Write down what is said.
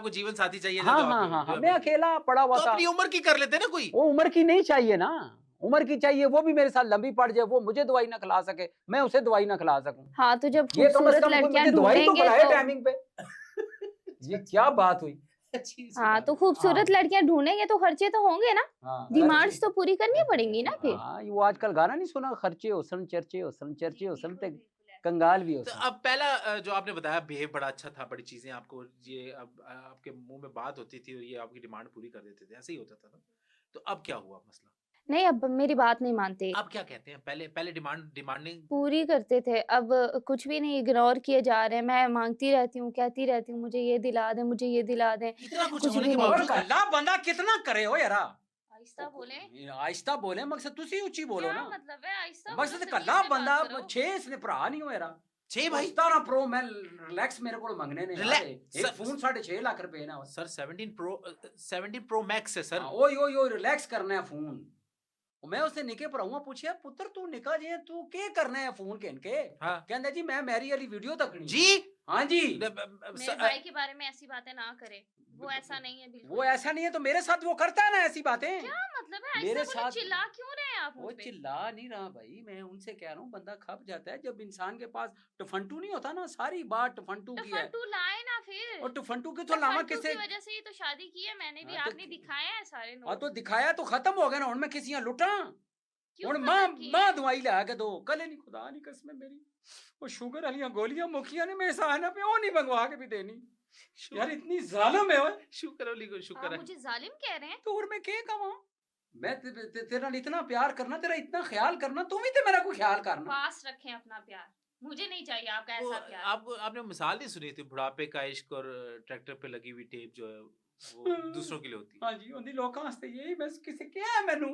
आपको जीवन साथी चाहिए था हाँ तो हाँ आप हाँ हाँ, जो मैं मिल गया। अकेला पड़ा हुआ तो था। अपनी उम्र की कर लेते ना कोई। वो उम्र की नहीं चाहिए ना, उम्र की चाहिए, वो भी मेरे साथ लंबी पड़ जाए, वो मुझे दवाई ना खिला सके, मैं उसे दवाई ना खिला सकूं। हाँ, तो जब ये कम से खूबसूरत कम कोई लड़कियां मुझे दवाई तो ढूंढेंगे खिलाए तो टाइमिंग पे। ये क्या बात हुई? अच्छी सी हाँ, बात तो है। खूबसूरत हाँ लड़कियां ढूंढेंगे तो खर्चे तो होंगे ना, हाँ डिमांड्स तो पूरी करनी पड़ेंगी ना फिर। हाँ, वो आजकल गाना नहीं सुना, खर्चे होसन चर्चे होसन चर्चे होसन ते कंगाल भी तो होसन। अब पहला जो आपने बताया बिहेव बड़ा अच्छा था, बड़ी चीजें आपको ये अब आपके मुंह में बात होती थी और ये आपकी डिमांड पूरी कर देते थे, ऐसे ही होता था ना? तो अब क्या हुआ मसला? नहीं, अब मेरी बात नहीं मानते, अब क्या कहते हैं? पहले पहले डिमांडिंग पूरी करते थे, अब कुछ भी नहीं, इग्नोर किए जा रहे हैं। मैं मांगती रहती हूँ, कहती रहती हूँ, मुझे ये दिला दें, मुझे ये दिला दें, इतना कुछ कुछ होने भी के नहीं। और बावजूद कल्ला बंदा कितना करे हो यारा, आहिस्ता बोले, आहिस्ता बोले, मकसद तुसी ऊंची बोलो क्या ना, मतलब है आहिस्ता बोलो, मकसद तमीज कल्ला से बंदा बात करो। 6 इसने भरा नहीं हो यारा। 6 भाई 17 प्रो मैं रिलैक्स मेरे को मंगने ने यार, रिलैक्स एक फोन 6.5 लाख रुपए ना। सर 17 प्रो मैक्स है सर। ओए ओए ओए रिलैक्स करना है फोन। मैं उसने निके पर आऊंगा, पूछिया पुत्र तू निका जे तू के करना है फोन के इनके, हाँ कहंदा जी मैं मैरी वाली वीडियो तकनी जी हाँ जी। मेरे भाई के बारे में ऐसी बातें ना करे, वो ऐसा नहीं है बिल्कुल। वो ऐसा नहीं है तो मेरे साथ वो करता है ना ऐसी बातें। क्या मतलब है, मेरे आहिस्ता बोलो, साथ चिल्ला क्यों रहे हैं आप वो मुझ पे? चिल्ला नहीं रहा भाई, मैं उनसे कह रहा हूँ बंदा खप जाता है जब इंसान के पास टफंटू नहीं होता ना, सारी बात टफंटू तो की है। फंटू लाए ना फिर, और टफंटू की तो तो लावा फंटू किसे, की वजह से ही तो शादी की है मैंने भी, हाँ, तो आपने दिखाया है सारे हाँ नोट। तो दिखाया तो खत्म हो गया ना, हुन मैं किसियां लुटा क्यों हुन खत्म मां किए? दवाई ला के दो कल नहीं, खुदा नहीं कसम मेरी, वो शुगर वाली गोलियां मुखिया ने मेरे सहना पे वो नहीं मंगवा के भी देनी यार, इतनी जालिम है वो। शुक्र अली को शुक्र आप है। मुझे जालिम कह रहे हैं? तो और मैं क्या कमा, मैं तेरा इतना प्यार करना, तेरा इतना ख्याल करना, तुम भी तो मेरा कोई ख्याल करना। पास रखें अपना प्यार, मुझे नहीं चाहिए आपका वो ऐसा प्यार। आपको आपने मिसाल नहीं सुनी थी बुढ़ापे का इश्क और ट्रैक्टर पे लगी हुई टेप जो है वो दूसरों के लिए होती है। हाँ जी, उन्हीं लोगों वास्ते यही, मैं किसी क्या है मैनू